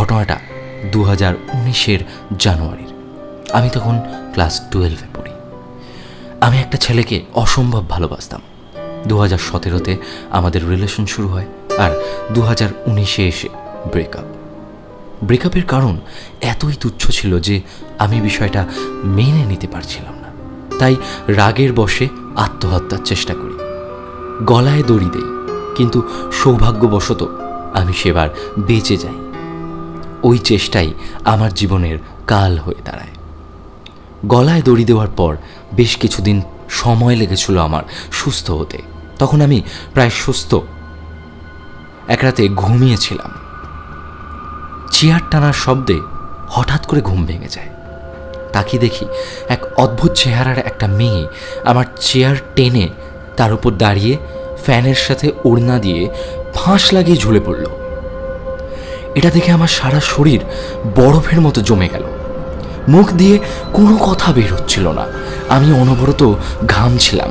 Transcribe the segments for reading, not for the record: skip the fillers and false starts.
ঘটনাটা 2019-এর জানুয়ারির। আমি তখন ক্লাস 12-এ পড়ি। আমি একটা ছেলেকে অসম্ভব ভালোবাসতাম। 2017-তে আমাদের রিলেশন শুরু হয়, আর 2019-এ এসে ব্রেকআপের কারণ এতই তুচ্ছ ছিল যে আমি বিষয়টা মেনে নিতে পারছিলাম না। তাই রাগের বশে আত্মহত্যার চেষ্টা করি, গলায় দড়ি দেই, কিন্তু সৌভাগ্যবশত আমি সেবার বেঁচে যাই। ওই চেষ্টাই আমার জীবনের কাল হয়ে দাঁড়ায়। গলায় দড়ি দেওয়ার পর বেশ কিছুদিন সময় লেগেছিল আমার সুস্থ হতে। তখন আমি প্রায় সুস্থ। এক রাতে ঘুমিয়েছিলাম, চেয়ার টানার শব্দে হঠাৎ করে ঘুম ভেঙে যায়। তাকিয়ে দেখি এক অদ্ভুত চেহারার একটা মেয়ে আমার চেয়ার টেনে তার উপর দাঁড়িয়ে ফ্যানের সাথে ওড়না দিয়ে ফাঁস লাগিয়ে ঝুলে পড়ল। এটা দেখে আমার সারা শরীর বরফের মতো জমে গেল। মুখ দিয়ে কোনো কথা বের হচ্ছিল না, আমি অনবরত ঘামছিলাম।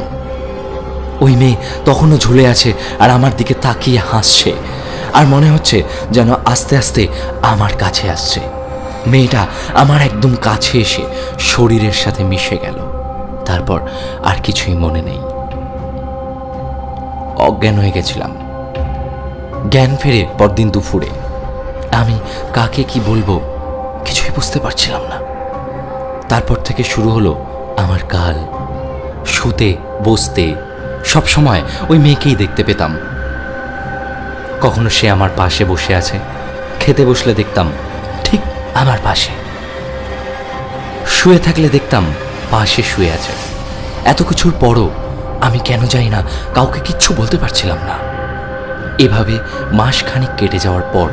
ওই মেয়ে তখনও ঝুলে আছে আর আমার দিকে তাকিয়ে হাসছে, আর মনে হচ্ছে যেন আস্তে আস্তে আমার কাছে আসছে। মেয়েটা আমার একদম কাছে এসে শরীরের সাথে মিশে গেল। তারপর আর কিছুই মনে নেই, অজ্ঞান হয়ে গেছিলাম। জ্ঞান ফেরে পরদিন দুপুরে। আমি কাকে কি বলবো কিছুই বুঝতে পারছিলাম না। তারপর থেকে শুরু হলো আমার কাল। শুতে বসতে সবসময় ওই মেয়েকেই দেখতে পেতাম। কখনো সে আমার পাশে বসে আছে, খেতে বসলে দেখতাম ঠিক আমার পাশে, শুয়ে থাকলে দেখতাম পাশে শুয়ে আছে। এত কিছুর পরও আমি কেন জানি না কাউকে কিচ্ছু বলতে পারছিলাম না। এভাবে মাসখানিক কেটে যাওয়ার পর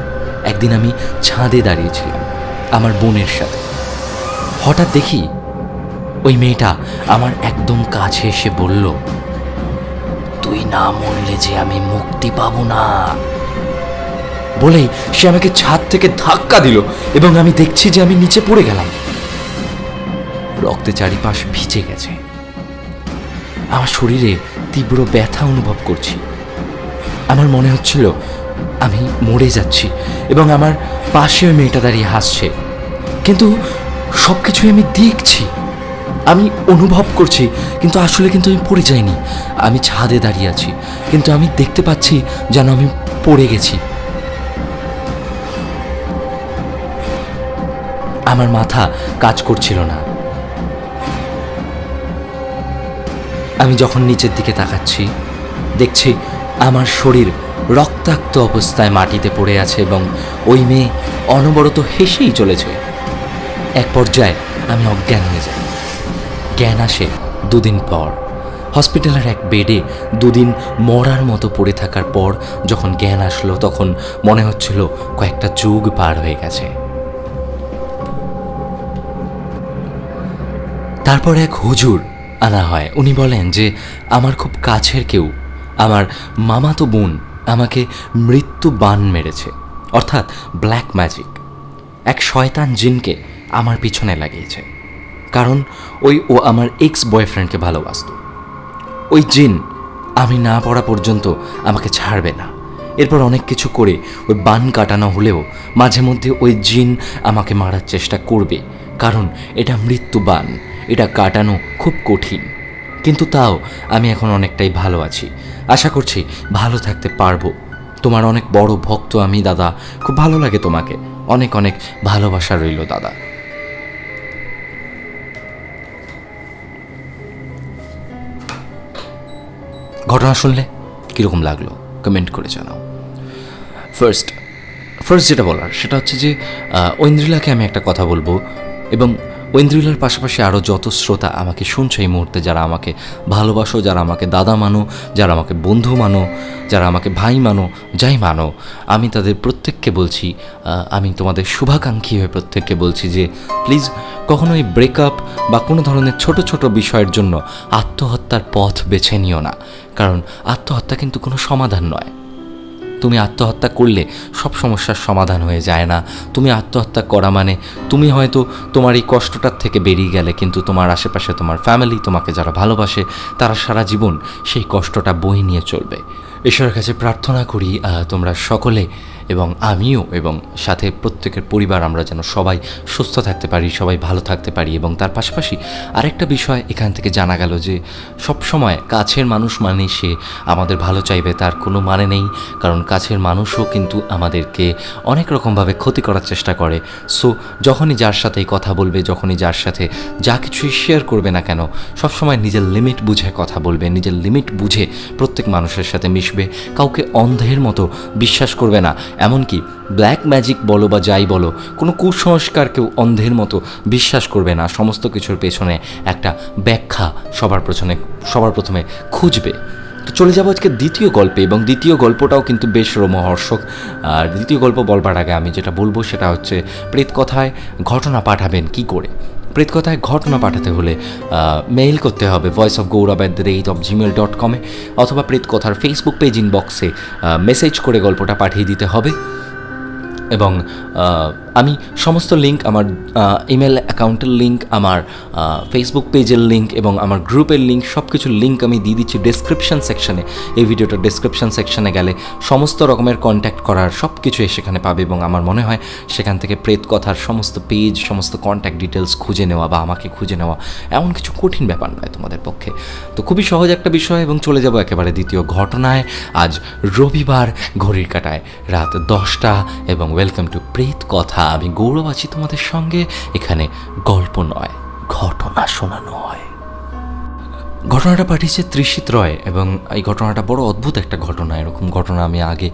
একদিন আমি ছাদে দাঁড়িয়েছিলাম আমার বোনের সাথে। হঠাৎ দেখি ওই মেয়েটা আমার একদম কাছে এসে বলল, তুই না মরলে যে আমি মুক্তি পাবো না। বলেই সে আমাকে ছাদ থেকে ধাক্কা দিল এবং আমি দেখছি যে আমি নিচে পড়ে গেলাম। রক্তে চারিপাশ ভিজে গেছে। আমার শরীরে তীব্র ব্যথা অনুভব করছি। আমার মনে হচ্ছিল আমি মরে যাচ্ছি এবং আমার পাশে ওই মেয়েটা দাঁড়িয়ে হাসছে। কিন্তু সবকিছুই আমি দেখছি, আমি অনুভব করছি, কিন্তু আসলে কিন্তু আমি পড়ে যাইনি। আমি ছাদে দাঁড়িয়ে আছি, কিন্তু আমি দেখতে পাচ্ছি যেন আমি পড়ে গেছি। আমার মাথা কাজ করছিল না। আমি যখন নিচের দিকে তাকাচ্ছি দেখছি আমার শরীর রক্তাক্ত অবস্থায় মাটিতে পড়ে আছে এবং ওই মেয়ে অনবরত হেসেই চলেছে। এক পর্যায়ে আমি অজ্ঞান হয়ে যাই। জ্ঞান আসে 2 দিন পর। হসপিটালের এক বেডে 2 দিন মরার মতো পড়ে থাকার পর যখন জ্ঞান আসলো তখন মনে হচ্ছিল কয়েকটা যুগ পার হয়ে গেছে। তারপর এক হুজুর আনা হয়। উনি বলেন যে আমার খুব কাছের কেউ, আমার মামাতো বোন আমাকে মৃত্যু বান মেরেছে, অর্থাৎ ব্ল্যাক ম্যাজিক। এক শয়তান জিনকে আমার পিছনে লাগিয়েছে, কারণ ও আমার এক্স বয়ফ্রেন্ডকে ভালোবাসত। ওই জিন আমি না পড়া পর্যন্ত আমাকে ছাড়বে না। এরপর অনেক কিছু করে ওই বান কাটানো হলেও মাঝে মধ্যে ওই জিন আমাকে মারার চেষ্টা করবে, কারণ এটা মৃত্যু বান, এটা কাটানো খুব কঠিন। কিন্তু তাও আমি এখন অনেকটাই ভালো আছি, আশা করছি ভালো থাকতে পারবো। তোমার অনেক বড় ভক্ত আমি দাদা, খুব ভালো লাগে তোমাকে, অনেক অনেক ভালোবাসা রইল দাদা। ঘটনা শুনলে কীরকম লাগলো কমেন্ট করে জানাও। ফার্স্ট যেটা বলার সেটা হচ্ছে যে ঐন্দ্রিলাকে আমি একটা কথা বলবো, এবং ঐন্দ্রিলার পাশাপাশি আরও যত শ্রোতা আমাকে শুনছো এই মুহূর্তে, যারা আমাকে ভালোবাসো, যারা আমাকে দাদা মানো, যারা আমাকে বন্ধু মানো, যারা আমাকে ভাই মানো, যাই মানো, আমি তাদের প্রত্যেককে বলছি, আমি তোমাদের শুভাকাঙ্ক্ষী হয়ে প্রত্যেককে বলছি যে প্লিজ কখনো এই ব্রেকআপ বা কোনো ধরনের ছোট ছোট বিষয়ের জন্য আত্মহত্যার পথ বেছে নিও না, কারণ আত্মহত্যা কিন্তু কোনো সমাধান নয়। তুমি আত্মহত্যা করলে সব সমস্যার সমাধান হয়ে যায় না। তুমি আত্মহত্যা করা মানে তুমি হয়তো তোমার এই কষ্টটার থেকে বেরিয়ে গেলে, কিন্তু তোমার আশেপাশে তোমার ফ্যামিলি, তোমাকে যারা ভালোবাসে, তারা সারা জীবন সেই কষ্টটা বয়ে নিয়ে চলবে। ঈশ্বরের কাছে প্রার্থনা করি তোমরা সকলে এবং আমিও এবং সাথে প্রত্যেকের পরিবার আমরা যেন সবাই সুস্থ থাকতে পারি, সবাই ভালো থাকতে পারি। এবং তার পাশাপাশি আরেকটা বিষয় এখান থেকে জানা গেল যে সবসময় কাছের মানুষ মানে সে আমাদের ভালো চাইবে তার কোনো মানে নেই, কারণ কাছের মানুষও কিন্তু আমাদেরকে অনেক রকমভাবে ক্ষতি করার চেষ্টা করে। সো যখনই যার সাথেই কথা বলবে, যখনই যার সাথে যা কিছুই শেয়ার করবে না কেন, সবসময় নিজের লিমিট বুঝে কথা বলবে, নিজের লিমিট বুঝে প্রত্যেক মানুষের সাথে মিশবে, কাউকে অন্ধের মতো বিশ্বাস করবে না। এমনকি ব্ল্যাক ম্যাজিক বলো বা যাই বলো, কোনো কুসংস্কারকেও অন্ধের মতো বিশ্বাস করবে না। সমস্ত কিছুর পেছনে একটা ব্যাখ্যা সবার প্রথমে খুঁজবে। তো চলে যাবো আজকে দ্বিতীয় গল্পে, এবং দ্বিতীয় গল্পটাও কিন্তু বেশ রোমহর্ষক। আর দ্বিতীয় গল্প বলবার আগে আমি যেটা বলবো সেটা হচ্ছে, প্রেতকথায় ঘটনা পাঠাবেন কি করে। প্রেতকথায় ঘটনা পাঠাতে হলে মেইল করতে হবে voiceofgaurav@gmail.com অথবা প্রেতকথার ফেসবুক পেজ ইনবক্সে মেসেজ করে গল্পটা পাঠিয়ে দিতে হবে। এবং আমি সমস্ত লিঙ্ক, আমার ইমেল অ্যাকাউন্টের লিঙ্ক, আমার ফেসবুক পেজের লিঙ্ক এবং আমার গ্রুপের লিঙ্ক, সব কিছুর লিঙ্ক আমি দিয়ে দিচ্ছি ডেসক্রিপশন সেকশনে। এই ভিডিওটার ডেসক্রিপশন সেকশনে গেলে সমস্ত রকমের কন্ট্যাক্ট করার সব কিছুই সেখানে পাবে। এবং আমার মনে হয় সেখান থেকে প্রেতকথার সমস্ত পেজ, সমস্ত কন্ট্যাক্ট ডিটেলস খুঁজে নেওয়া বা আমাকে খুঁজে নেওয়া এমন কিছু কঠিন ব্যাপার নয় তোমাদের পক্ষে। তো খুবই সহজ একটা বিষয়। এবং চলে যাব একেবারে দ্বিতীয় ঘটনায়। আজ রবিবার, ঘড়ির কাঁটায় রাত 10টা, এবং ওয়েলকাম টু প্রেতকথা। আমি গৌরব আছি তোমাদের সঙ্গে। এখানে গল্প নয়, ঘটনা শোনানো হয়। ঘটনাটা পাঠিয়েছে তৃষিত রয়, এবং এই ঘটনাটা বড় অদ্ভুত একটা ঘটনা। এরকম ঘটনা আমি আগে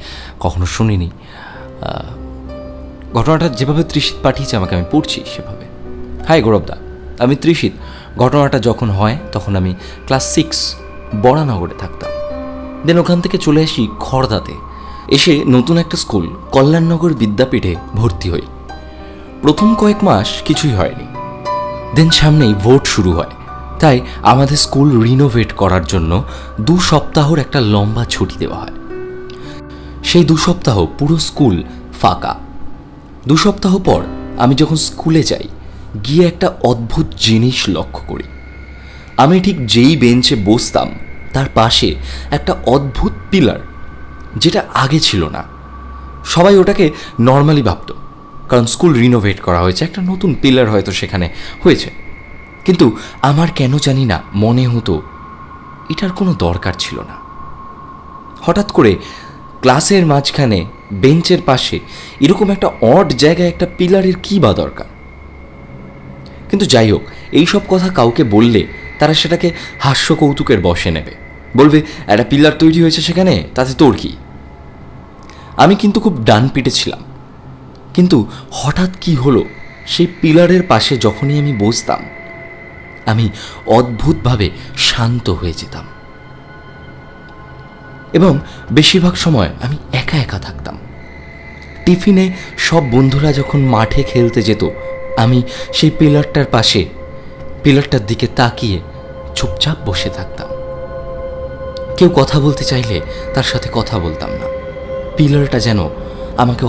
কখনো শুনিনি। ঘটনাটা যেভাবে তৃষিত পাঠিয়েছে আমাকে, আমি পড়ছি সেভাবে। হাই গৌরবদা, আমি তৃষিত। ঘটনাটা যখন হয় তখন আমি ক্লাস 6 বরানগরে থাকতাম। দেন ওখান থেকে চলে আসি খড়দাতে। এসে নতুন একটা স্কুল কল্যাণনগর বিদ্যাপীঠে ভর্তি হই। প্রথম কয়েক মাস কিছুই হয়নি। দেন সামনেই ভোট শুরু হয়, তাই আমাদের স্কুল রিনোভেট করার জন্য 2 সপ্তাহর একটা লম্বা ছুটি দেওয়া হয়। সেই 2 সপ্তাহ পুরো স্কুল ফাঁকা। 2 সপ্তাহ পর আমি যখন স্কুলে যাই, গিয়ে একটা অদ্ভুত জিনিস লক্ষ্য করি। আমি ঠিক যেই বেঞ্চে বসতাম তার পাশে একটা অদ্ভুত পিলার, যেটা আগে ছিল না। সবাই ওটাকে নর্মালি ভাবত, কারণ স্কুল রিনোভেট করা হয়েছে, একটা নতুন পিলার হয়তো সেখানে হয়েছে। কিন্তু আমার কেন জানি না মনে হতো এটার কোনো দরকার ছিল না। হঠাৎ করে ক্লাসের মাঝখানে বেঞ্চের পাশে এরকম একটা অড জায়গায় একটা পিলারের কী বা দরকার। কিন্তু যাই হোক, এইসব কথা কাউকে বললে তারা সেটাকে হাস্য কৌতুকের বশে নেবে, বলবে একটা পিলার তৈরি হয়েছে সেখানে, তাতে তোর কি। আমি কিন্তু খুব ডান পিটে ছিলাম। কিন্তু হঠাৎ কি হলো, সেই পিলারের পাশে যখনই আমি বসতাম, আমি অদ্ভুতভাবে শান্ত হয়ে যেতাম। এবং বেশিরভাগ সময় আমি একা একা থাকতাম। টিফিনে সব বন্ধুরা যখন মাঠে খেলতে যেত, আমি সেই পিলারটার পাশে, পিলারটার দিকে তাকিয়ে চুপচাপ বসে থাকতাম। কেউ কথা বলতে চাইলে তার সাথে কথা বলতাম না। পিলারটা যেন আমাকে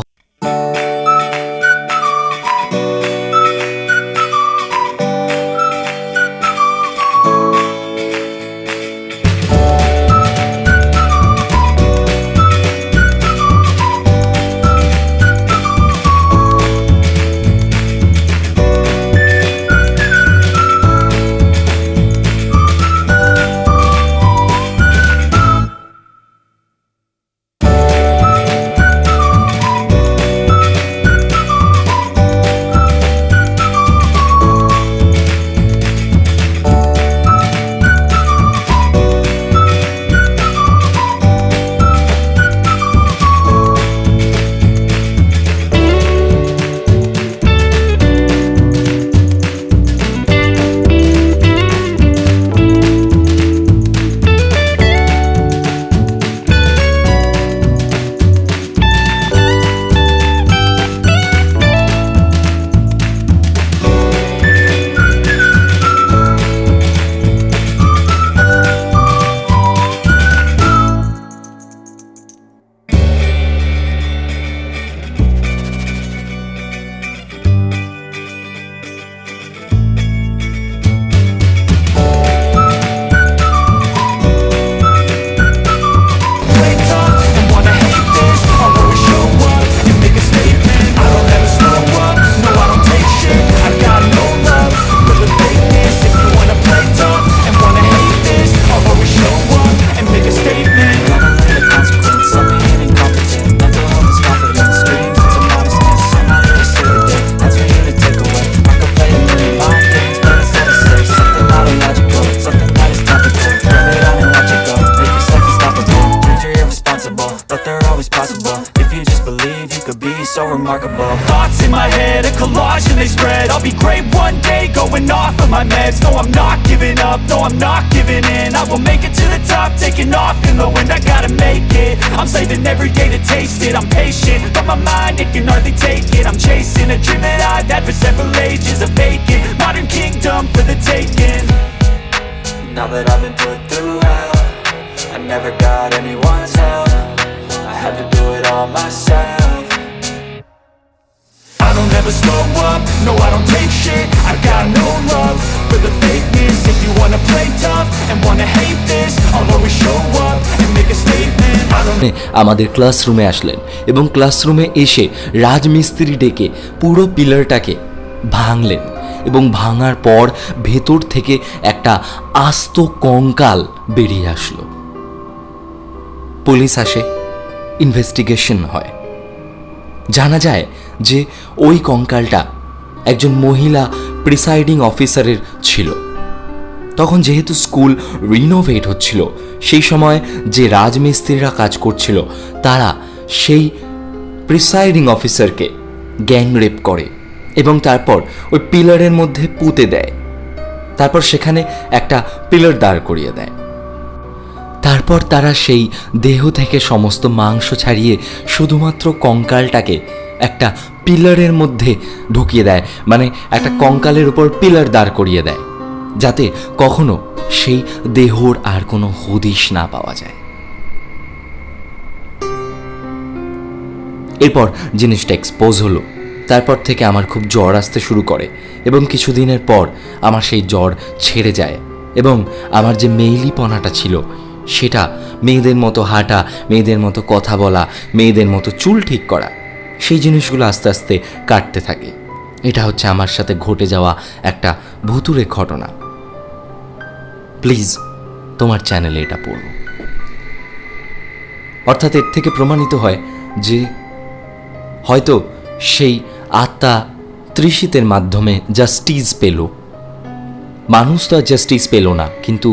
remarkable. Thoughts in my head, a collage and they spread. I'll be great one day, going off of my meds. No, I'm not giving up, no, I'm not giving in. I will make it to the top, taking off in the wind. I gotta make it, I'm saving every day to taste it. I'm patient, but my mind, it can hardly take it. I'm chasing a dream that I've had for several ages. A vacant, modern kingdom for the taking. Now that I've been put through hell, I never got anyone's help. I had to do it all myself. I don't ever slow up, no I don't take shit. I got no love for the fakeness. If you wanna play tough and wanna hate this, I'll always show up and make a statement. I don't আমাদের ক্লাসরুমে আসলেন এবং ক্লাসরুমে এসে রাজমিস্ত্রি ডেকে পুরো পিলারটাকে ভাঙলেন এবং ভাঙার পর ভেতর থেকে একটা আস্ত কঙ্কাল বেরিয়ে আসলো। পুলিশ আসে, ইনভেস্টিগেশন হয়, জানা যায় যে ওই কঙ্কালটা একজন মহিলা প্রিসাইডিং অফিসারের ছিল। তখন যেহেতু স্কুল রিনোভেট হচ্ছিল, সেই সময় যে রাজমিস্ত্রিরা কাজ করছিল তারা সেই প্রিসাইডিং অফিসারকে গ্যাং রেপ করে এবং তারপর ওই পিলারের মধ্যে পুঁতে দেয়। তারপর সেখানে একটা পিলার দাঁড় করিয়ে দেয়। তারপর তারা সেই দেহ থেকে সমস্ত মাংস ছাড়িয়ে শুধুমাত্র কঙ্কালটাকে একটা পিলারের মধ্যে ঢুকিয়ে দেয়, মানে একটা কঙ্কালের উপর পিলার দাঁড় করিয়ে দেয়, যাতে কখনো সেই দেহর আর কোনো হদিশ না পাওয়া যায়। এরপর জিনিসটা এক্সপোজ হলো। তারপর থেকে আমার খুব জ্বর আসতে শুরু করে এবং কিছুদিনের পর আমার সেই জ্বর ছেড়ে যায় এবং আমার যে মেইলিপনাটা ছিল সেটা, মেয়েদের মতো হাঁটা, মেয়েদের মতো কথা বলা, মেয়েদের মতো চুল ঠিক করা, সেই জিনিসগুলো আস্তে আস্তে কাটতে থাকে। এটা হচ্ছে আমার সাথে ঘটে যাওয়া একটা ভুতুড়ে ঘটনা। প্লিজ তোমার চ্যানেলে এটা পড়ো। অর্থাৎ এর থেকে প্রমাণিত হয় যে হয়তো সেই আত্মা ত্রিশিতের মাধ্যমে জাস্টিস পেল। মানুষ তো আর জাস্টিস পেল না, কিন্তু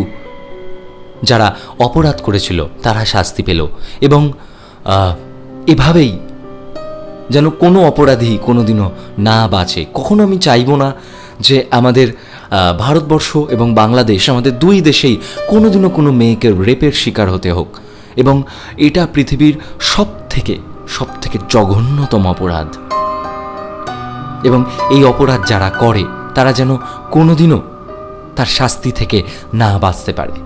যারা অপরাধ করেছিল তারা শাস্তি পেল এবং এভাবেই যেন কোনো অপরাধী কোনোদিনও না বাঁচে। কখনো আমি চাইব না যে আমাদের ভারতবর্ষ এবং বাংলাদেশ, আমাদের দুই দেশেই কোনোদিনও কোনো মেয়েকে রেপের শিকার হতে হোক। এবং এটা পৃথিবীর সব থেকে জঘন্যতম অপরাধ। এবং এই অপরাধ যারা করে তারা যেন কোনোদিনও তার শাস্তি থেকে না বাঁচতে পারে।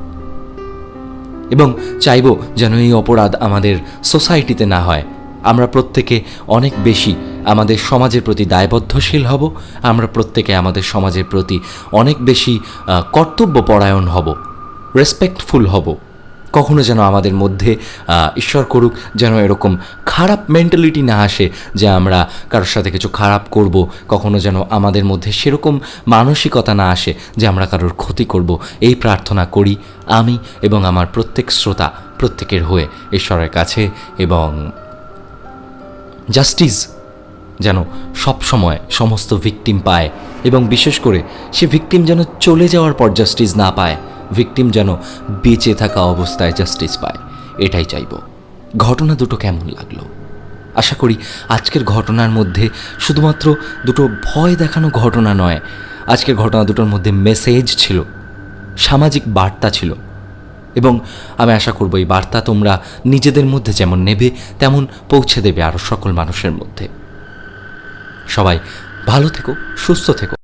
এবং চাইব যেন এই অপরাধ আমাদের সোসাইটিতে না হয়। আমরা প্রত্যেকে অনেক বেশি আমাদের সমাজের প্রতি দায়বদ্ধশীল হব। আমরা প্রত্যেকে আমাদের সমাজের প্রতি অনেক বেশি কর্তব্যপরায়ণ হব, রেসপেক্টফুল হব। কখনো যেন আমাদের মধ্যে ঈশ্বর করুক যেন এরকম খারাপ মেন্টালিটি না আসে যে আমরা কারোর সাথে কিছু খারাপ করব। কখনো যেন আমাদের মধ্যে সেরকম মানসিকতা না আসে যে আমরা কারোর ক্ষতি করব। এই প্রার্থনা করি আমি এবং আমার প্রত্যেক শ্রোতা প্রত্যেকের হয়ে ঈশ্বরের কাছে। এবং জাস্টিস যেন সব সময় সমস্ত ভিকটিম পায় এবং বিশেষ করে সে ভিকটিম যেন চলে যাওয়ার পর জাস্টিস না পায়, ভিকটিম যেন বেঁচে থাকা অবস্থায় জাস্টিস পায়, এটাই চাইব। ঘটনা দুটো কেমন লাগলো? আশা করি আজকের ঘটনার মধ্যে শুধুমাত্র দুটো ভয় দেখানো ঘটনা নয়, আজকের ঘটনা দুটোর মধ্যে মেসেজ ছিল, সামাজিক বার্তা ছিল। এবং আমি আশা করব এই বার্তা তোমরা নিজেদের মধ্যে যেমন নেবে তেমন পৌঁছে দেবে আরও সকল মানুষের মধ্যে। সবাই ভালো থেকো, সুস্থ থেকো।